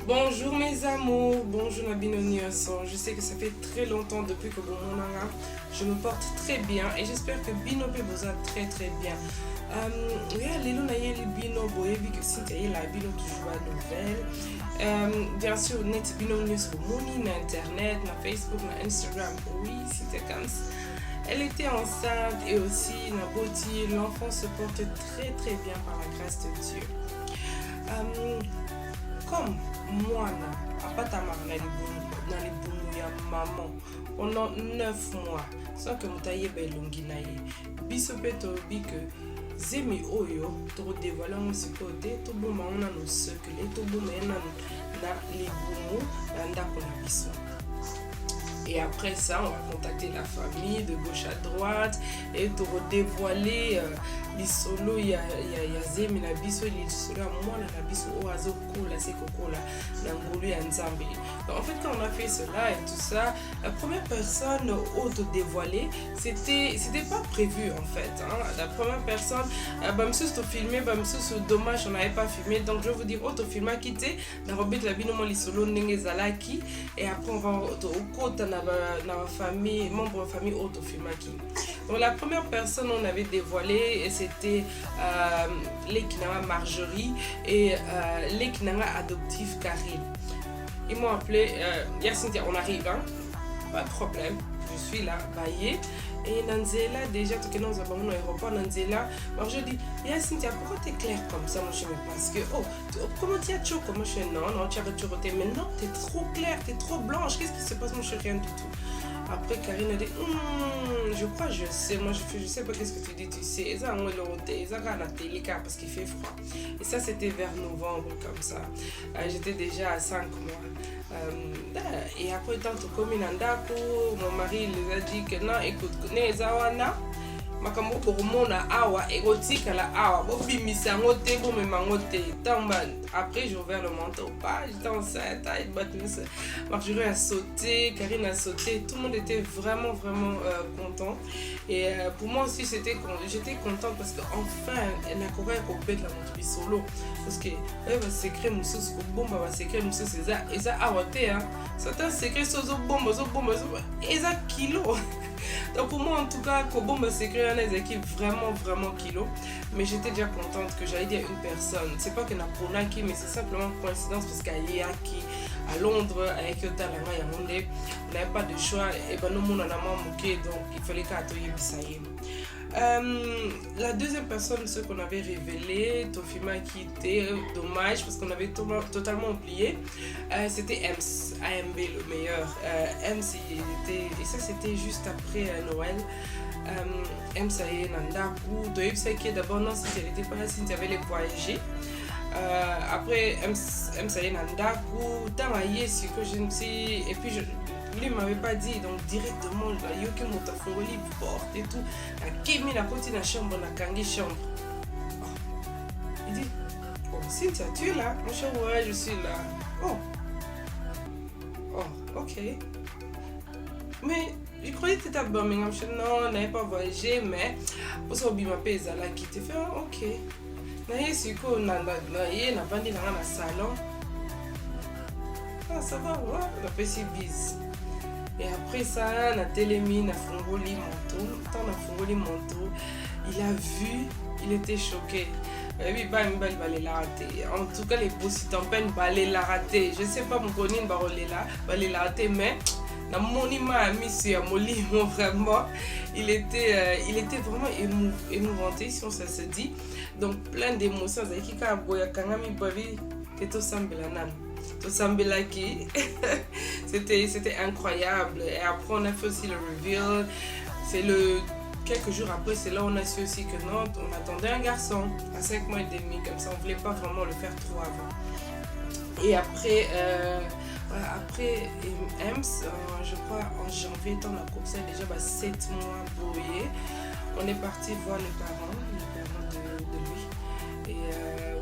Bonjour mes amours, bonjour Nabino Nyonso. Je sais que ça fait très longtemps depuis que je me porte très bien et j'espère que Bino peut vous a très très bien. Lelo na yeli Bino boye bi que Cynthia la Bino toujours à nouvelle. Bien sûr net Bino Nyonso moni na internet, na Facebook, na Instagram. Oui, c'était comme ça. Elle était enceinte et aussi Naboti, l'enfant se porte très très bien par la grâce de Dieu. Comme moi, dans les boumou ya maman pendant 9 mois sans que moutaye belongi na ye biso pe tobi que zemi oyo to dévoiler mon côté to boma on a nos secrets to boma na les boumou ndako na biso. Et après ça, on va contacter la famille de gauche à droite et te redévoiler les solos. Il y a Zemi na biso, les solos à moi, la biso oazo kola, c'est kokola, n'angolu et nzambe. En fait, quand on a fait cela et tout ça, la première personne auto-dévoilée, c'était pas prévu en fait. Hein. La première personne, bamsous to filmé, bamsous dommage, on n'avait pas filmé. Donc je vais vous dire, auto-filmé quitté, na robit la binomo les solos n'engezalaki et après on va au côté dans la famille, membre de la famille autofilmaki. Donc la première personne on avait dévoilé c'était l'équinara Marjorie et l'équinara adoptif Karine. Ils m'ont appelé, Cynthia, on arrive, hein? Pas de problème, je suis là, baillé. Et Nanzela, déjà, tout que nous avons un aéroport, Nanzela, alors je dis, Cynthia, pourquoi tu es claire comme ça, mon chéri? Parce que, comment tu as chaud? Comment je fais? Non, tu as retrouvé, mais non, tu es trop claire, tu es trop blanche, qu'est-ce qui se passe, mon chéri? Rien du tout. Après, Karine a dit, je crois, je sais, moi je sais pas qu'est-ce que tu dis, tu sais, ils ont la télé parce qu'il fait froid. Et ça, c'était vers novembre, comme ça. J'étais déjà à 5 mois. Et après, tant que comme mon mari les a dit que non, écoute, Nezawana, makambo boromona awa érotique la awa bobimisa ngote bomema ngote tamba. Après j'ai ouvert le manteau, pas j'étais enceinte, Marjorie a sauté, Karine a sauté, tout le monde était vraiment content. Et pour moi aussi j'étais contente parce qu'enfin elle a couru à couper de la montre solo parce que elle va secret moussous bomba va secret moussous et ça awaté hein c'est un secret sozo bomba et ça kilo. Donc pour moi en tout cas Kobomba secret on a des équipes vraiment kilo, mais j'étais déjà contente que j'allais dire une personne. C'est pas que n'a pas qui, mais c'est simplement coïncidence parce qu'à Yaki à Londres avec Yotalanga Yamonde on n'avait pas de choix et ben nous on a manqué donc il fallait qu'à toi Bisaye. La deuxième personne, ce qu'on avait révélé, Tofima qui était dommage parce qu'on avait totalement oublié, c'était Ems, AMB le meilleur. Ems, et ça c'était juste après Noël. Ems, ça y est, Nandaku, Doyib, c'est que d'abord, non, si elle n'était pas là, si elle avait les voyagé. Après, Ems, ça y est, Nandaku, tant à y est, ce que je ne sais, et puis lui ne m'avait pas dit, donc directement, il y a eu mon fongoli porte et tout. Kimi la côté de la chambre, la kangi chambre. Il dit, oh, Cynthia, tu es là? Mon cher, ouais, je suis là. Oh, ok. Mais je croyais que tu étais à Birmingham. Je dis, non, on n'avait pas voyagé, mais pour ça, on m'a payé là qui te fait, ok. Mais c'est quoi, on a vendu dans le salon. Ah, ça va, ouais, on a fait si bise. Et après ça, on a télémis, on a fongoli manteau. Il a vu, il était choqué. Oui, en tout cas, les bosses tempêtes, la rater. Je ne sais pas, mon connu, la rater, mais dans mon image, vraiment, il était vraiment émouvanté, si on ça se dit. Donc, plein d'émotions. C'était incroyable. Et après on a fait aussi le reveal. Quelques jours après, c'est là où on a su aussi que non, on attendait un garçon à 5 mois et demi, comme ça on voulait pas vraiment le faire trop avant. Et après Ems, je crois en janvier, on a commencé déjà 7 mois brouillé. On est parti voir les parents de lui. Et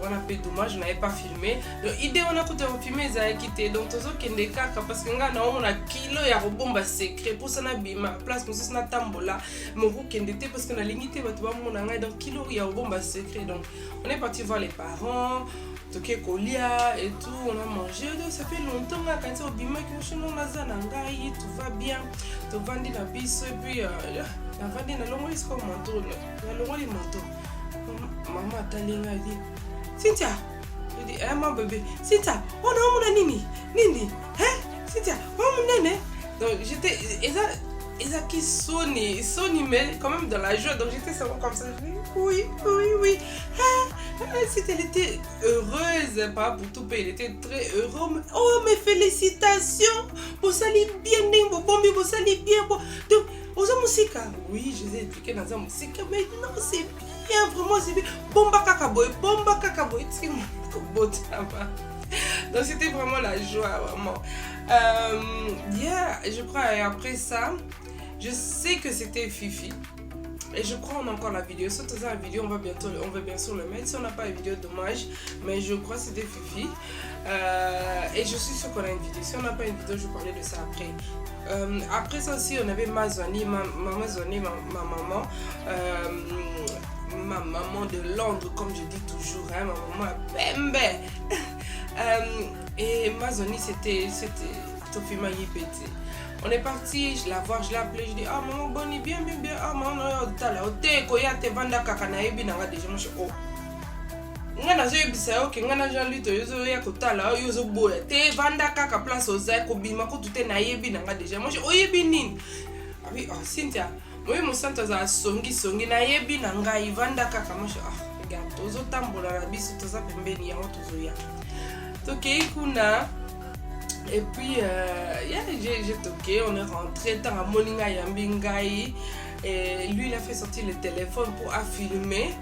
on a fait dommage, on n'avait pas filmé. Donc idée on a coûté filmer ça quitté. Donc tozo kende kaka parce que on a kilo ya bomba secret pour ça na bima place pour ça na tambola. Mon coup kende parce qu'on a limité votre maman on a donc kilo ya bomba secret. Donc on est parti voir les parents. Toké kolia et tout, on a mangé. Donc ça fait longtemps là quand au bima que chez nous naza nangai, tout va bien. Tout va na biso et puis la vandi na longo is comme manteau, na longo les manteaux. Maman atalinga dit Cynthia, je dis eh mon bébé, Cynthia, on a nini, hein? Cynthia, on a nene. Donc j'étais Isa qui sonne mais quand même dans la joie. Donc j'étais seulement comme ça. Je dis oui. Si elle était heureuse, pas pour tout pays, elle était très heureuse. Oh, mes félicitations! Vous allez bien, vous allez bien. Donc, aux musique. Oui, je vous ai expliqué dans la musique, mais non, c'est bien, vraiment, c'est bien. Bomba kakaboy. C'est mon donc c'était vraiment la joie, vraiment. Je crois, et après ça, je sais que c'était Fifi. Et je crois qu'on a encore la vidéo. Si on a la vidéo, on va bien sûr le mettre. Si on n'a pas la vidéo, dommage. Mais je crois que c'était Fifi. Et je suis sûre qu'on a une vidéo. Si on n'a pas une vidéo, je vais parler de ça après. Après ça aussi, on avait Mazoni, ma maman. Ma maman de Londres, comme je dis toujours. Hein, ma maman Pembe. Et Mazoni, c'était Tofima Yipete. On est parti, je la vois, je l'ai appelée, je dis ah maman bonne bien, ah maman tala ote koya te vanda kaka na yebi nanga déjà moi je oh ngana zo yebisa ok ngana Jean Luto yozo ya kotala yozo boya te vanda kaka place oza ko bima ko tute na yebi nanga déjà moi je oyebi nini abi oh Cynthia moi mon centre za songi na yebi nanga ivanda kaka moi je ah regarde tozo tambola na biso toza pembeni ya tozo ya toke kuna. Et puis, j'ai toqué, on est rentré dans la Moninga Yambingai. Et lui, il a fait sortir le téléphone pour filmer.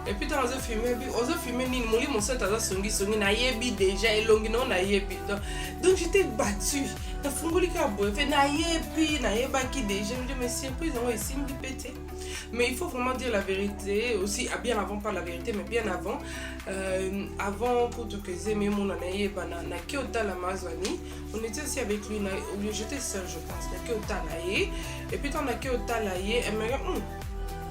Et puis, dans le film, on a filmé, mon soeur a songi, na yebi déjà, et longino na yebi. Donc, j'étais battue. Na fungulika boy, fait na yebi ki déjà. Je me dis, mais c'est un peu, ils ont essayé de péter. Mais il faut vraiment dire la vérité, aussi, bien avant, pas la vérité, mais bien avant. Avant, pour tout que mais mon anaye, na Kyota la Mazwani, on était aussi avec lui, j'étais seule, je pense, na Kyota laye. Et puis, dans la Kyota laye, elle m'a dit,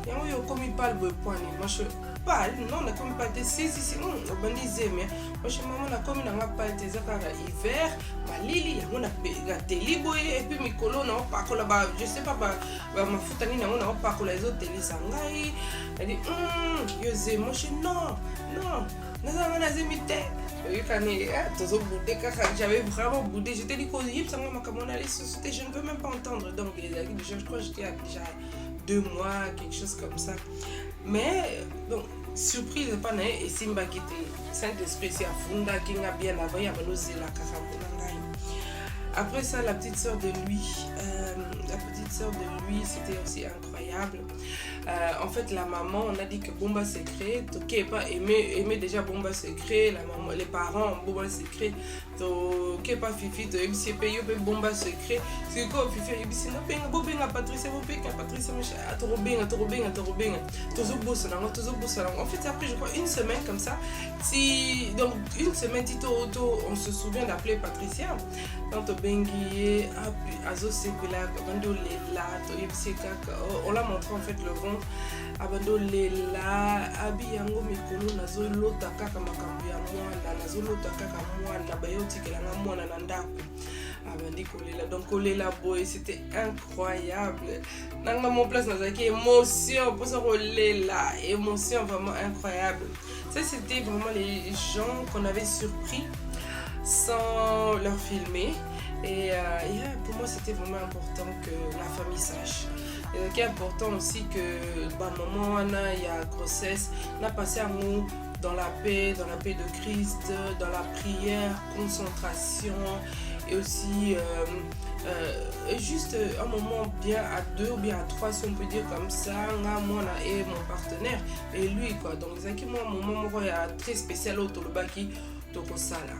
il y a comme il parle de poids, moi je parle, non, on a comme pas de si, on va dire, mais moi je maman, on a comme on n'a pas de hiver, ma lili, on a gâté liboye, et puis mes colons, on pas que là-bas, je sais pas, ma foutani, on n'a pas que les autres télé sangai. Elle dit, moi je non, j'avais vraiment boudé, j'étais dit je ne veux même pas entendre. Donc je crois que j'étais déjà 2 mois, quelque chose comme ça. Mais bon, surprise pas né et Simba qui était Saint-Esprit c'est à Funda qui a bien avant il y a la Karambolanga. Après ça, la petite sœur de lui, c'était aussi incroyable. En fait, la maman, on a dit que Bomba Secret, Toké pas aimé déjà Bomba Secret, la maman, les parents Bomba Secret, Toké pas Fifi, to MC payé Bomba Secret. C'est quoi Fifi MC na benga Bobenga Patricia machin, Torobenga. Tozo bossa. En fait, après je crois une semaine comme ça. Donc une semaine Tito on se souvient d'appeler Patricia. Quand Benguier, Azo Sepela, Abando Lela, on l'a montré en fait le ventre. Abando Lela, Abi Yango Mikolo, Nazo Lota Kaka Makambu ya Mwana, Nazo Lota Kaka Mwana, Bayoti Kelanga Mwana Nandaku. Abandi Kolela, donc Kolela Boy, c'était incroyable. Nanga mon place, Nazaki, émotion, pour ça Kolela, émotion vraiment incroyable. Ça, c'était vraiment les gens qu'on avait surpris sans leur filmer. Et pour moi, c'était vraiment important que la famille sache. Et c'est important aussi que maman, il y a grossesse, on a passé un mot dans la paix de Christ, dans la prière, concentration, et aussi juste un moment bien à 2 ou bien à 3, si on peut dire comme ça, moi et mon partenaire, et lui, quoi. Donc, c'est moi, mon moment très spécial au Tolobaki, Tokosala.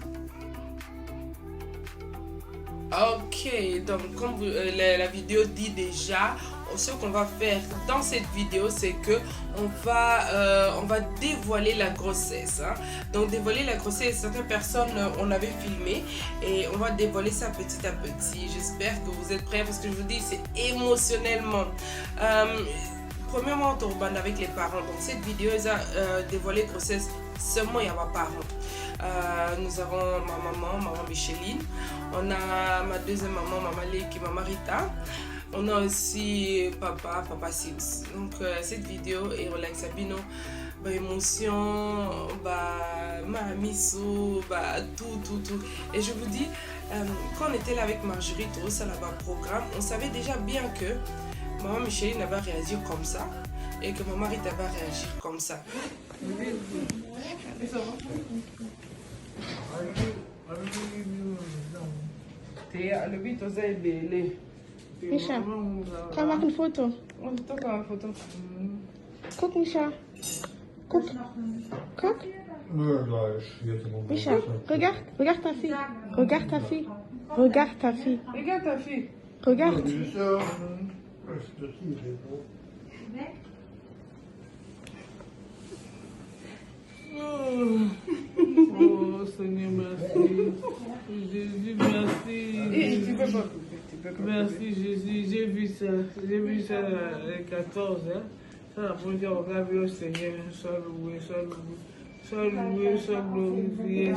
Ok, donc comme la vidéo dit déjà, ce qu'on va faire dans cette vidéo, c'est que on va dévoiler la grossesse. Hein. Donc dévoiler la grossesse, certaines personnes on avait filmé et on va dévoiler ça petit à petit. J'espère que vous êtes prêts parce que je vous dis c'est émotionnellement. Premièrement, on tourne avec les parents. Donc cette vidéo a dévoilé grossesse seulement il y a ma parents. Nous avons ma maman Micheline. On a ma deuxième maman, maman Leki, maman Rita. On a aussi papa Sims. Donc cette vidéo est relax Sabino, émotion, mamiso, tout. Et je vous dis, quand on était là avec Marjorie, tout ça là-bas programme, on savait déjà bien que maman Micheline va réagir comme ça et que maman Rita va réagir comme ça. Le but est belé. Misha, prends une photo. On te prend une photo. Guck, Misha. Guck. Misha, regarde ta fille. Regarde ta fille. Regarde ta fille. Regarde. Oh Seigneur, merci. Jésus, merci. Merci Jésus, j'ai vu ça à 14 ans. Ça la première fois qu'on a vu au Seigneur, sois loué, sois glorifié,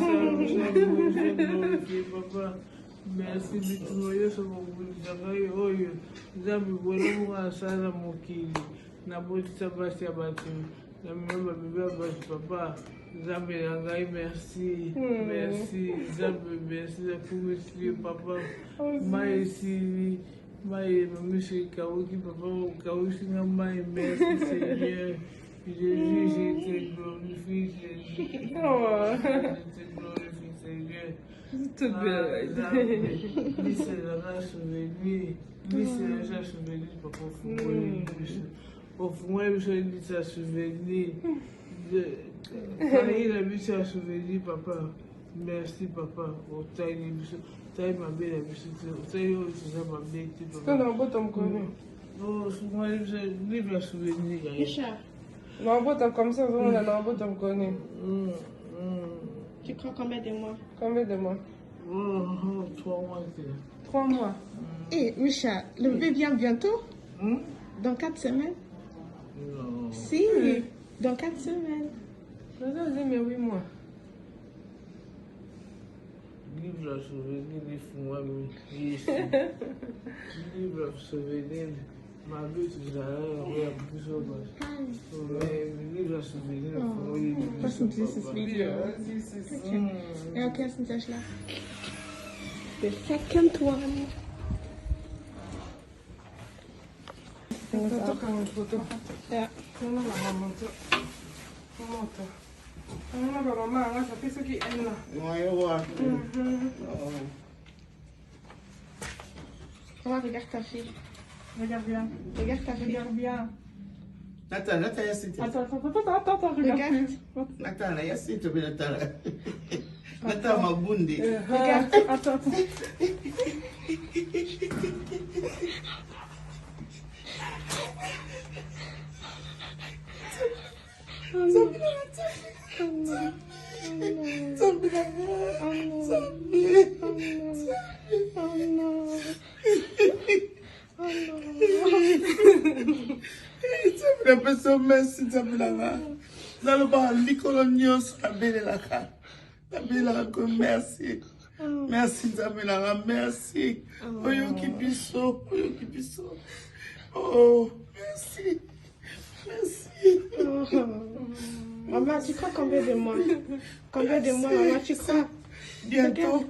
papa. Merci de tout le monde, papa. Zambe Langai, merci, merci, Zambe, merci pour monsieur, papa, Maïsi, monsieur Kaouki, papa, Kaouki, merci Seigneur, Jésus, je te glorifie, Jésus, je te glorifie, Seigneur. Tout bien. Lycée souvenir, papa, au fond, je dis ça souvenir. Il a vu ça souvenir, papa. Merci, papa. Au taille, ma belle, au taille, c'est ma belle. C'est qu'on a un beau temps connu. Oh, moi, je livre à souvenir. On a un beau temps comme ça, on a un beau temps connu. Tu crois combien de mois? Combien de mois? 3 mois. 3 mois. Eh, Misha, le bébé vient bientôt? Dans 4 semaines? Non. Si, dans 4 semaines. Mais 8 mois. Livre à souvenir, les fous, livre à souvenir. Ma vie, c'est un livre à souvenir. Lass uns dieses Video. Ja, okay, das ist sehr schlecht. The second one. Ja. Regarde ta fille. Regarde bien. Regarde ta fille. Regarde bien. Nathan, yassite. Attends, regarde. Nathan, yassite, Nathan. Nathan, Mabundi. Regarde. Attends. Merci, merci. Merci, Zamelara, merci. Oyoki biso. Oh, merci. Maman, tu crois combien de mois? Combien de mois, maman, tu crois? Bientôt.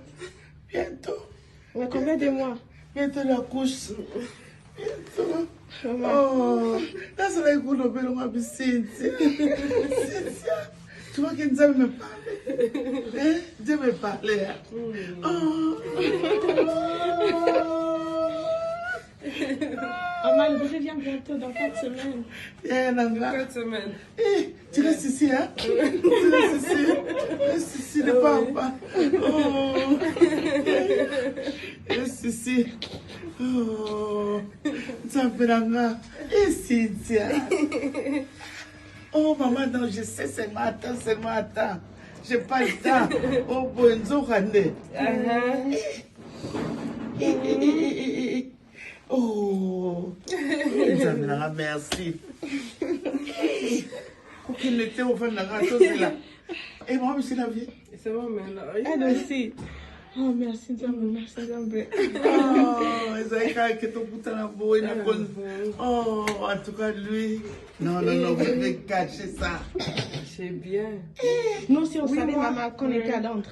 Ouais, combien de mois? Bientôt la couche. Bientôt. Maman. Oh, là, c'est là que vous avez le Cynthia. Tu vois que Dieu me parle. Dieu me parle. Maman, le bébé vient bientôt dans 4 semaines. 4 semaines. Tu restes ici, hein? Tu restes ici, le papa. Oh. Reste ici. Oh, Nzambelanga. Et Cynthia. Oh, maman, non, je sais, seulement attends. J'ai pas le temps. Oh, bonzo, Rande. Oh, Nzambelanga, merci. Aucune était au fond de la radio, c'est là. Et moi, monsieur la vie. C'est bon, mais là. Elle aussi. Oh, merci, Nzambe. Oh, Esaïka, que ton putain la boue, oh, en tout cas, lui. Non, vous devez cacher ça. C'est bien. Nous, si on Oui, savait, moi. maman, qu'on était à Londres.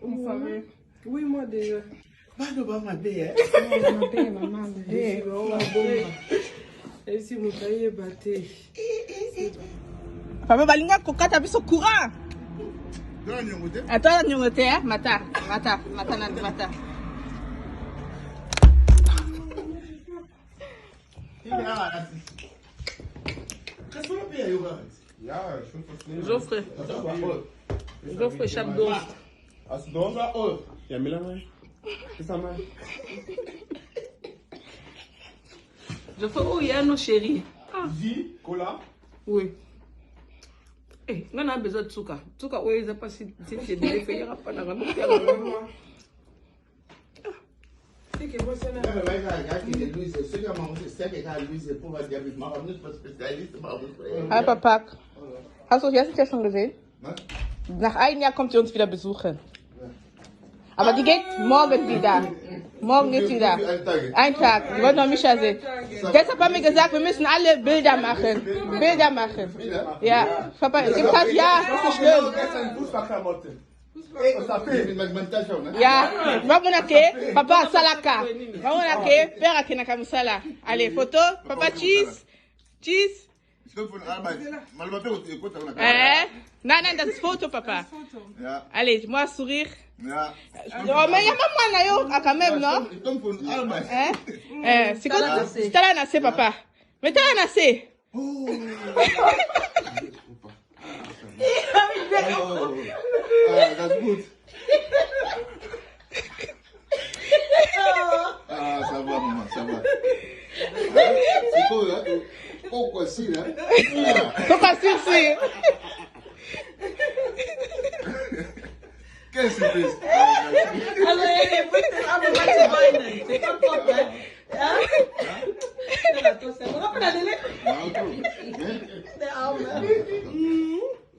Vous savez. Oui, moi déjà. Bah, nous, bah, ma belle, Maman, Et bébé. on va bomba. Et si vous taillez batté. Papa, balinga kokata biso courant. Attends, nyongote, hein? Mata. Joffre chape d'os. Joffre, oh, il y a nos chéris. Cola. Oui. Eh, on a besoin de Tsuka. Tsuka, oui, ils n'ont pas si c'est des effets, il n'y aura pas d'argent. Hi, Papa. Hast du jetzt schon gesehen? Nach einem Jahr kommt sie uns wieder besuchen. Aber die geht morgen wieder. Morgen geht sie wieder. Ein Tag. Die wollte noch Micha sehen. Deshalb haben wir gesagt, wir müssen alle Bilder machen. Ja. Papa, gibt das? Ja, das ist schlimm. Ja, morgen okay. Papa, salaka. Morgen okay. Père akina kamusala. Allez, photo. Papa, cheese. Nein, das ist Foto, Papa. Ja. Allez, moi sourire. Ja. Oh, mais il y a maman là, yo, quand même, non? C'est quoi? C'est là, nassé, papa. Mais t'as là, nassé. That's good. Ah, ça va, maman, ça va. C'est quoi, là? Pourquoi si, là? Pourquoi si? Quelle surprise!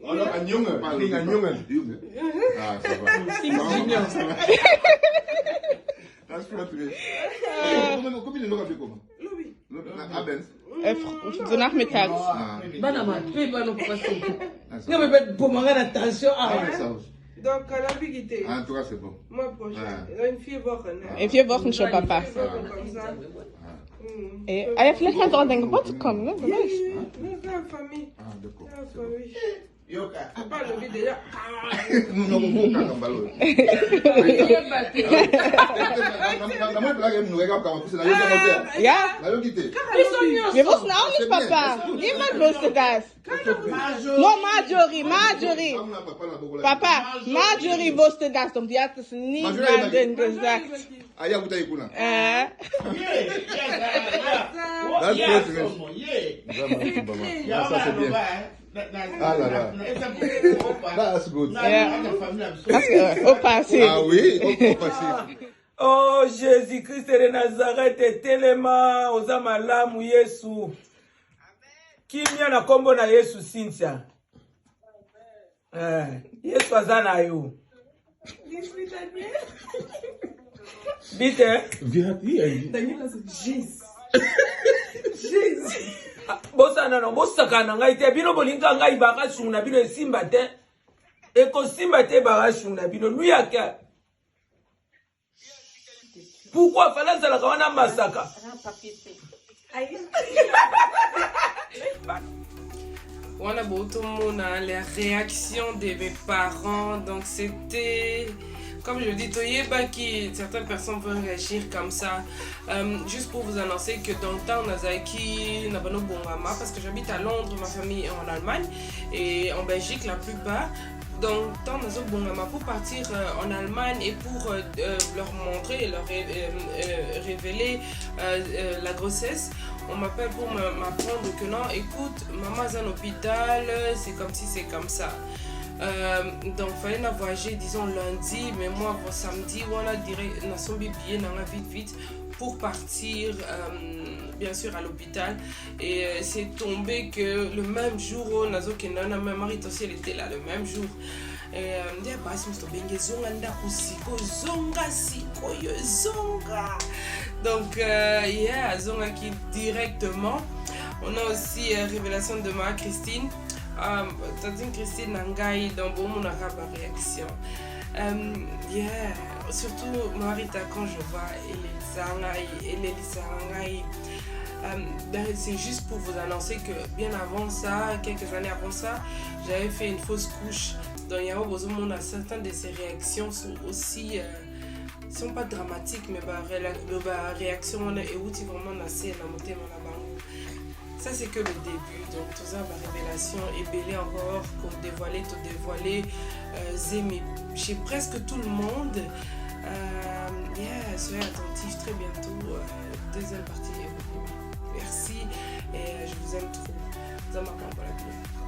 Alors, un jongen, pas un jongen. Ah, ça va. Dat is vlotterig. Kom je er nog even komen? Abends? So nachmittags. Donc, à la bigité. En tout cas, c'est bon. Mois prochain. Une fille va In 4 Wochen schon, Papa. comme ça. Vielleicht kannst du auch an dein Geburtstag kommen, ne? Oui, c'est la famille. Ah, d'accord. C'est la famille. Pas le vide déjà. Nous n'avons pas aucun ballon. Ja? Wir wussten auch nicht, Papa. Niemand wusste das. Nur Marjorie. Papa, Marjorie wusste das und die hat es niemandem gesagt. Ça, c'est bien. Ah là là. That's good. Au passé. Ah oui, au passé. Oh, Jésus-Christ de Nazareth, telema, ozama lamu Yesu. Kimya na kombo na Yesu Cynthia. Yesu azana yo. Bitte? Wie hat die? Jesus. Bosana no bosakana ngai te bino bolinga ngai baka shuna bino simba te. Eko simba te baka shuna bino luyaka. Pourquoi fallait ça la kawana masaka? On a beau tout le monde, hein, les réactions de mes parents. Donc c'était, comme je dis, certaines personnes vont réagir comme ça. Juste pour vous annoncer que dans le temps, Nazaki, Nabano Bongama, parce que j'habite à Londres, ma famille est en Allemagne et en Belgique, la plupart. donc tant pour partir en Allemagne et pour leur montrer, leur révéler la grossesse, on m'appelle pour m'apprendre que non, écoute, maman est en hôpital, c'est comme si c'est comme ça. Donc il fallait voyager disons lundi, mais moi samedi on a direct vite pour partir bien sûr à l'hôpital. Et c'est tombé que le même jour où Nazo Kenana, ma mari aussi elle était là le même jour. Et donc zonga qui directement. On a aussi révélation de ma Christine. Tandis Christine Nangai dans bon mon réaction. Surtout Marita quand je vois c'est juste pour vous annoncer que bien avant ça, quelques années avant ça, j'avais fait une fausse couche. Donc il y a certaines de ces réactions sont aussi sont pas dramatiques, mais la réaction on est vraiment assez ça c'est que le début, donc tout ça ma révélation est belle encore pour dévoiler chez presque tout le monde. Soyez attentifs très bientôt, deuxième partie. Merci et je vous aime trop. Vous aimez encore la